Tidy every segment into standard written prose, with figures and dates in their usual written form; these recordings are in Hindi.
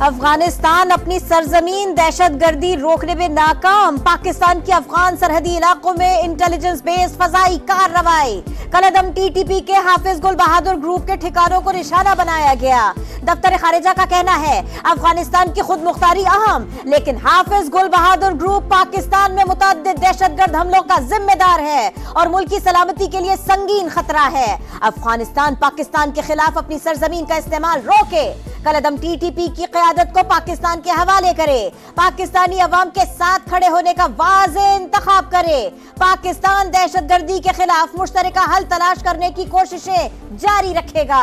अफगानिस्तान अपनी सरजमीन दहशतगर्दी रोकने में नाकाम। पाकिस्तान के अफगान सरहदी इलाकों में इंटेलिजेंस बेस फजाई कार्रवाई। कलअदम टीटीपी के हाफिज गुल बहादुर ग्रुप के ठिकानों को निशाना बनाया गया। दफ्तर खारिजा का कहना है अफगानिस्तान की खुद मुख्तारी अहम, लेकिन हाफिज गुल बहादुर ग्रुप पाकिस्तान में मुतअद्दिद दहशतगर्द हमलों का जिम्मेदार है और मुल्क की सलामती के लिए संगीन खतरा है। अफगानिस्तान पाकिस्तान के खिलाफ अपनी सरजमीन का इस्तेमाल रोके। कलअदम टीटीपी की क़यादत को पाकिस्तान के हवाले करे। पाकिस्तानी अवाम के साथ खड़े होने का वाज़ेह इंतखाब करे। पाकिस्तान दहशतगर्दी के खिलाफ मुश्तरका हल तलाश करने की कोशिशें जारी रखेगा।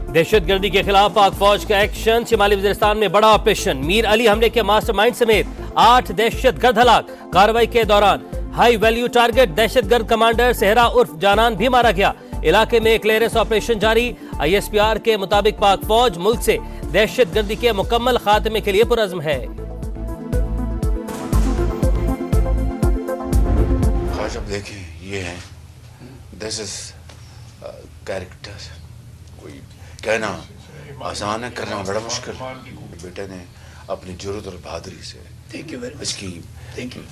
दहशतगर्दी के खिलाफ पाक फौज का एक्शन। शिमाली वज़ीरिस्तान में बड़ा ऑपरेशन। मीर अली हमले के मास्टरमाइंड समेत 8 दहशतगर्द हलाक। कार्रवाई के दौरान हाई वैल्यू टारगेट दहशतगर्द कमांडर सेहरा उर्फ जानान भी मारा गया। इलाके में क्लियरेंस ऑपरेशन जारी। ISPR के मुताबिक पाक फौज मुल्क से दहशतगर्दी के मुकम्मल खात्मे के लिए पुरअज़्म है। अब देखें, ये है दिस इज कैरेक्टर। कोई कहना आसान है, करना बड़ा मुश्किल। बेटे ने अपनी जुर्रत और बहादुरी से इसकी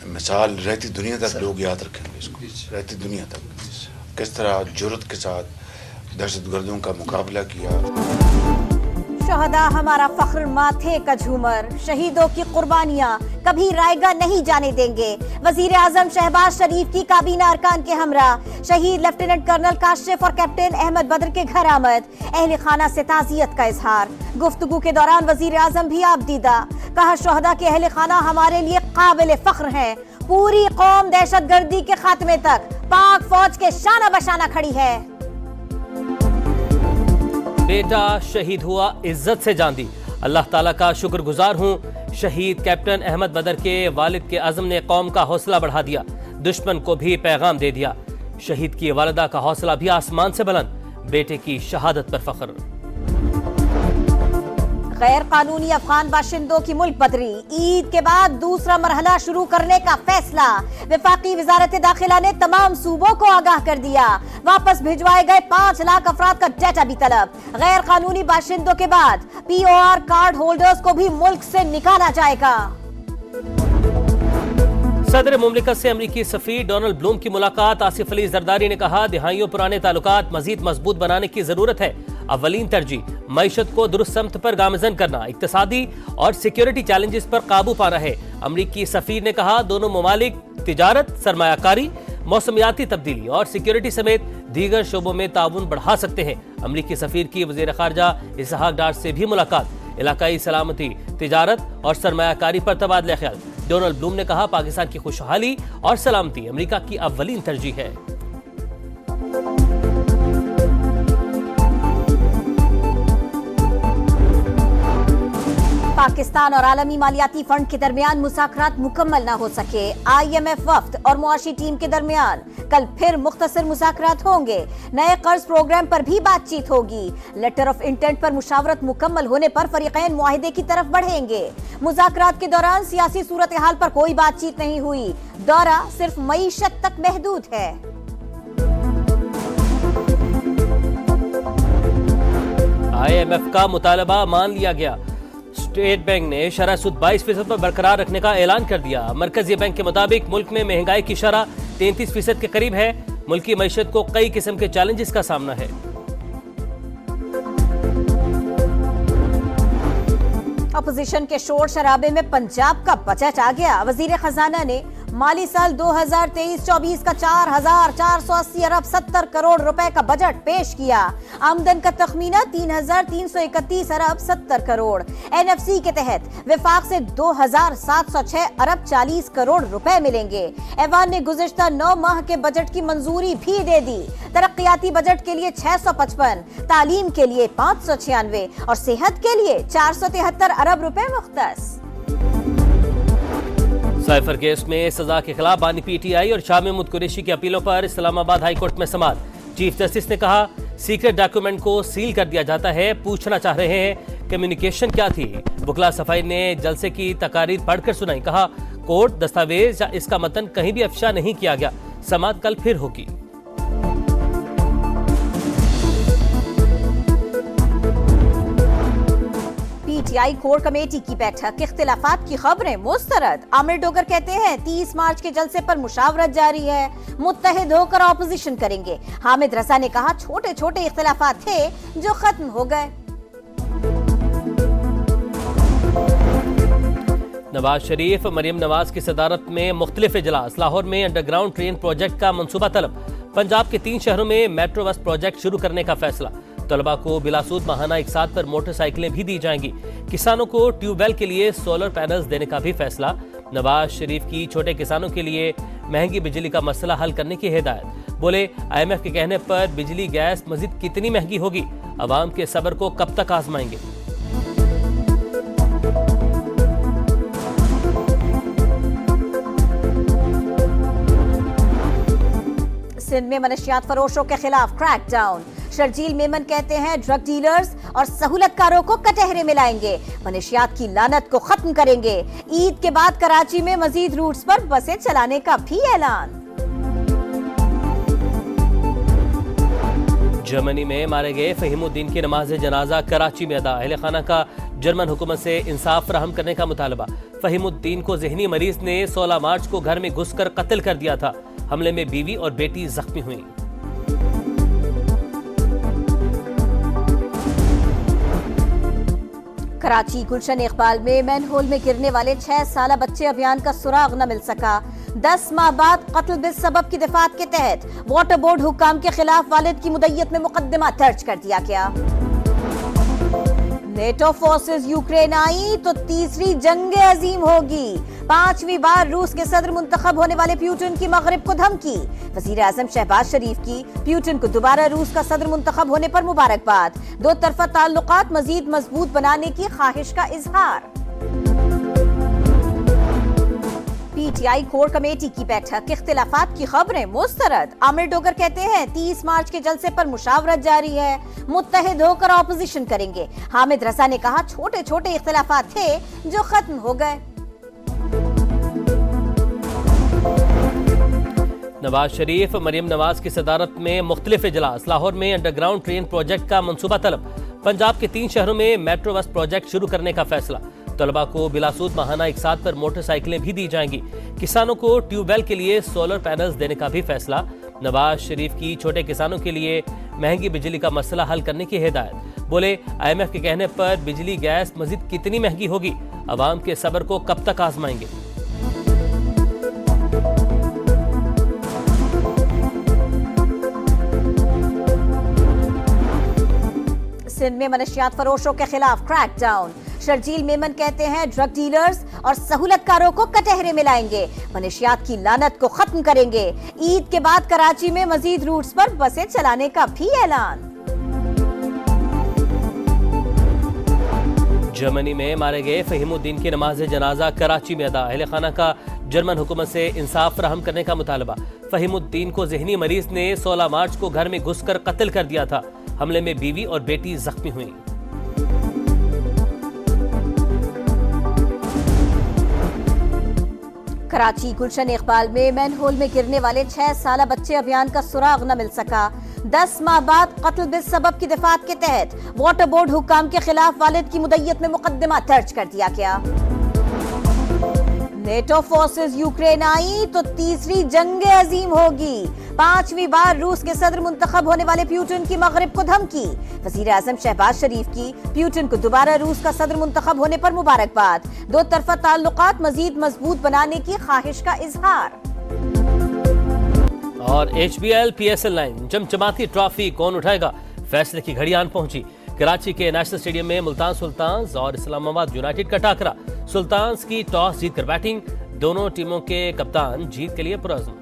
मिसाल रहती दुनिया तक लोग याद रखेंगे। इसको रहती दुनिया तक किस तरह जुर्रत के साथ दहशतगर्दों का मुकाबला किया। शहदा हमारा फख्र, माथे का झूमर। शहीदों की कुर्बानियां कभी रायगा नहीं जाने देंगे। वजीर आजम शहबाज शरीफ की काबीना अरकान के हमरा शहीद लेफ्टिनेंट कर्नल काशिफ और कैप्टन अहमद बदर के घर आमद। अहले खाना से ताज़ियत का इजहार। गुफ्तगू के दौरान वजीर आजम भी आबदीदा। कहा शहदा के अहले खाना हमारे लिए काबिल फख्र हैं। पूरी कौम दहशतगर्दी के खात्मे तक पाक फौज के शाना बशाना खड़ी है। बेटा शहीद हुआ, इज्जत से जान दी। अल्लाह ताला का शुक्रगुजार हूँ। शहीद कैप्टन अहमद बदर के वालिद के अज़्म ने कौम का हौसला बढ़ा दिया, दुश्मन को भी पैगाम दे दिया। शहीद की वालिदा का हौसला भी आसमान से बुलंद। बेटे की शहादत पर फख्र। गैर कानूनी अफगान बाशिंदों की मुल्क बदरी। ईद के बाद दूसरा मरहला शुरू करने का फैसला। वफाकी वजारत दाखिला ने तमाम सूबों को आगाह कर दिया। वापस भिजवाए गए 5 लाख अफराद का डेटा भी तलब। गैर कानूनी बाशिंदों के बाद POR कार्ड होल्डर्स को भी मुल्क से निकाला जाएगा। सदर मुमलिकत से अमरीकी सफीर डोनाल्ड ब्लूम की मुलाकात। आसिफ अली जरदारी ने कहा दिहाइयों पुराने ताल्लुकात मजीद मजबूत बनाने की जरूरत है। अव्वलीन तरजीह मईशत को दुरुस्त समत पर गामजन करना, इक्तसादी और सिक्योरिटी चैलेंजेस पर काबू पाना है। अमरीकी सफीर ने कहा दोनों ममालिक तिजारत, सरमायाकारी, मौसमियाती तब्दीली और सिक्योरिटी समेत दीगर शोबों में ताउन बढ़ा सकते हैं। अमरीकी सफीर की वजीर खारजा इसहाक डार से भी मुलाकात। इलाकाई सलामती, तिजारत और सरमायाकारी पर तबादला ख्याल। डोनाल्ड ब्लूम ने कहा पाकिस्तान की खुशहाली और सलामती अमरीका की अव्वलीन तरजीह है। पाकिस्तान और आलमी मालियाती फंड के दरमियान मुज़ाकरात मुकम्मल न हो सके। IMF वफ्द और मुआशी टीम के दरमियान कल फिर मुख्तसर मुज़ाकरात होंगे। नए कर्ज प्रोग्राम पर भी बातचीत होगी। लेटर ऑफ इंटेंट पर मुशावरत मुकम्मल होने पर फरीकैन मुआहिदे की तरफ बढ़ेंगे। मुज़ाकरात के दौरान सियासी सूरत हाल पर कोई बातचीत नहीं हुई। दौरा सिर्फ मईशत तक महदूद है। IMF का मुतालबा मान लिया गया। स्टेट बैंक ने शरह सूद 22% पर बरकरार रखने का ऐलान कर दिया। मरकजी बैंक के मुताबिक मुल्क में महंगाई की शरह 33% के करीब है। मुल्की मईशत को कई किस्म के चैलेंजेस का सामना है। अपोजिशन के शोर शराबे में पंजाब का बजट आ गया। वजीर खजाना ने माली साल 2023-24 का 4,480 अरब 70 करोड़ रुपए का बजट पेश किया। आमदन का तखमीना 3,331 अरब 70 करोड़। NFC के तहत विफाक से 2,706 अरब 40 करोड़ रुपए मिलेंगे। ऐवान ने गुज़िश्ता 9 माह के बजट की मंजूरी भी दे दी। तरक्याती बजट के लिए 655, तालीम के लिए 596 और सेहत के लिए 473 अरब रुपए मुख्तस। साइफर केस में सजा के खिलाफ बानी PTI और शाह महमूद कुरैशी की अपीलों पर इस्लामाबाद हाई कोर्ट में समाअत। चीफ जस्टिस ने कहा सीक्रेट डॉक्यूमेंट को सील कर दिया जाता है। पूछना चाह रहे हैं कम्युनिकेशन क्या थी। बुकला सफाई ने जलसे की तकारीर पढ़कर सुनाई। कहा कोर्ट दस्तावेज या इसका मतन कहीं भी अफशा नहीं किया गया। समाअत कल फिर होगी। पीटीआई कोर कमेटी की बैठक, इख्तिलाफात की खबरें मुस्तरद। आमिर डोगर कहते हैं 30 मार्च के जलसे पर मुशावरत जारी है, मुत्तहिद होकर ऑपोजिशन करेंगे। हामिद रजा ने कहा छोटे छोटे इख्तिलाफात थे जो खत्म हो गए। नवाज शरीफ मरियम नवाज की सदारत में मुख्तलिफ इजलास। लाहौर में अंडरग्राउंड ट्रेन प्रोजेक्ट का मंसूबा तलब। पंजाब के 3 शहरों में मेट्रो बस प्रोजेक्ट शुरू करने का फैसला। तलबा को बिलासूद माहाना इकसात पर मोटरसाइकिलें भी दी जाएंगी। किसानों को ट्यूबवेल के लिए सोलर पैनल्स देने का भी फैसला। नवाज शरीफ की छोटे किसानों के लिए महंगी बिजली का मसला हल करने की हिदायत। बोले IMF के कहने पर बिजली गैस मजीद कितनी महंगी होगी, अवाम के सब्र को कब तक आजमाएंगे। सिंध में मनशियात फरोशों के खिलाफ क्रैकडाउन। शर्जील मेमन कहते हैं ड्रग डीलर्स और सहूलतकारों को कटहरे में लाएंगे, मनशियात की लानत को खत्म करेंगे। ईद के बाद कराची में मजीद रूट्स पर बसें चलाने का भी ऐलान। जर्मनी में मारे गए फहीमुद्दीन की नमाज जनाजा कराची में अदा। अहले खाना का जर्मन हुकूमत से इंसाफ फराहम करने का मुतालबा। फहीमुद्दीन को जहनी मरीज ने 16 मार्च को घर में घुसकर कत्ल कर दिया था। हमले में बीवी और बेटी जख्मी हुई। कराची गुलशन इकबाल में मैनहोल में गिरने वाले 6 साला बच्चे अभियान का सुराग न मिल सका। 10 माह बाद कत्ल बिस्सबब की दिफात के तहत वाटर बोर्ड हुक्काम के खिलाफ वालिद की मुद्दत में मुकदमा दर्ज कर दिया गया। नेटो फोर्सेस यूक्रेन आई तो तीसरी जंग अजीम होगी। 5वीं बार रूस के सदर मुंतखब होने वाले प्यूटिन की मगरिब को धमकी। वजीर आजम शहबाज शरीफ की प्यूटिन को दोबारा रूस का सदर मुंतखब होने पर मुबारकबाद। दो तरफा ताल्लुकात मजीद मजबूत बनाने की ख्वाहिश का इजहार। पीटीआई कोर कमेटी की बैठक, इख्तिलाफात की खबरें मुस्तरद। आमिर डोगर कहते हैं 30 मार्च के जलसे पर मुशावरत जारी है, मुत्तहिद होकर ऑपोजिशन करेंगे। हामिद रजा ने कहा छोटे छोटे इख्तिलाफात थे जो खत्म हो गए। नवाज शरीफ मरियम नवाज की सदारत में मुख्तलिफ इजलास। लाहौर में अंडरग्राउंड ट्रेन प्रोजेक्ट का मंसूबा तलब। पंजाब के 3 शहरों में मेट्रो बस प्रोजेक्ट शुरू करने का फैसला। तलबा को बिलासूद माहाना इकसात पर मोटरसाइकिलें भी दी जाएंगी। किसानों को ट्यूबवेल के लिए सोलर पैनल्स देने का भी फैसला। नवाज शरीफ की छोटे किसानों के लिए महंगी बिजली का मसला हल करने की हिदायत। बोले IMF के कहने पर बिजली गैस मजीद कितनी महंगी होगी, अवाम के सब्र को कब तक आजमाएंगे। सिंध में मनशियात फरोशों के खिलाफ क्रैकडाउन। शर्जील मेमन कहते हैं ड्रग डीलर्स और सहूलतकारों को कटहरे में लाएंगे, मनशियात की लानत को खत्म करेंगे। ईद के बाद कराची में मजीद रूट्स पर बसें चलाने का भी ऐलान। जर्मनी में मारे गए फहीमुद्दीन की नमाज जनाजा कराची में अदा। अहले खाना का जर्मन हुकूमत से इंसाफ फराहम करने का मुतालबा। फहीमुद्दीन को जहनी मरीज ने 16 मार्च को घर में घुसकर कत्ल कर दिया था। हमले में बीवी और बेटी जख्मी हुई। कराची गुलशन इकबाल में मैनहोल में गिरने वाले 6 साला बच्चे अभियान का सुराग न मिल सका। 10 माह बाद कत्ल बिस्सबब की दिफात के तहत वाटर बोर्ड हुक्काम के खिलाफ वालिद की मुद्दत में मुकदमा दर्ज कर दिया गया। नेटो फोर्सेस यूक्रेन आई तो तीसरी जंग अजीम होगी। 5वीं बार रूस के सदर मुंतखब होने वाले प्यूटिन की मगरिब को धमकी। वजीर आजम शहबाज शरीफ की प्यूटिन को दोबारा रूस का सदर मुंतखब होने पर मुबारकबाद। दो तरफा ताल्लुकात मजीद मजबूत बनाने की ख्वाहिश का इजहार। और HBL PSL लाइन चमचमाती ट्रॉफी कौन उठाएगा, फैसले की घड़ी आन पहुंची। कराची के नेशनल स्टेडियम में मुल्तान सुल्तान्स और इस्लामाबाद यूनाइटेड का टाकरा। सुल्तान्स की टॉस जीतकर बैटिंग, दोनों टीमों के कप्तान जीत के लिए पुरअज़्म।